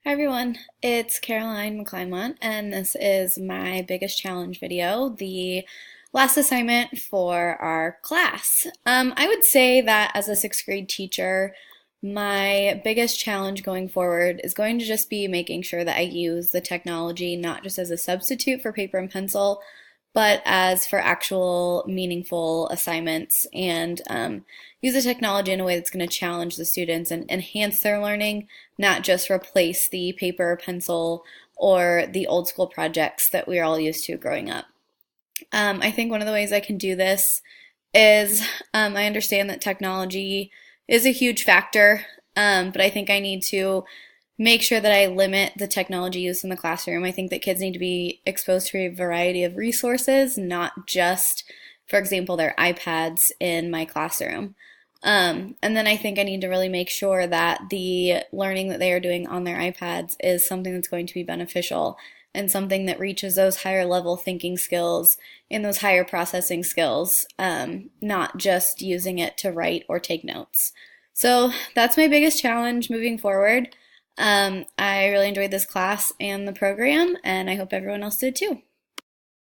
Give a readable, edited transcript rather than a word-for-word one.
Hi everyone, it's Caroline McClymont, and this is my biggest challenge video, the last assignment for our class. I would say that as a sixth grade teacher, my biggest challenge going forward is going to just be making sure that I use the technology not just as a substitute for paper and pencil, but as for actual meaningful assignments and use the technology in a way that's going to challenge the students and enhance their learning, not just replace the paper or pencil or the old school projects that we are all used to growing up. I think one of the ways I can do this is I understand that technology is a huge factor, but I think I need to make sure that I limit the technology use in the classroom. I think that kids need to be exposed to a variety of resources, not just, for example, their iPads in my classroom. And then I think I need to really make sure that the learning that they are doing on their iPads is something that's going to be beneficial and something that reaches those higher level thinking skills and those higher processing skills, not just using it to write or take notes. So that's my biggest challenge moving forward. I really enjoyed this class and the program, and I hope everyone else did too.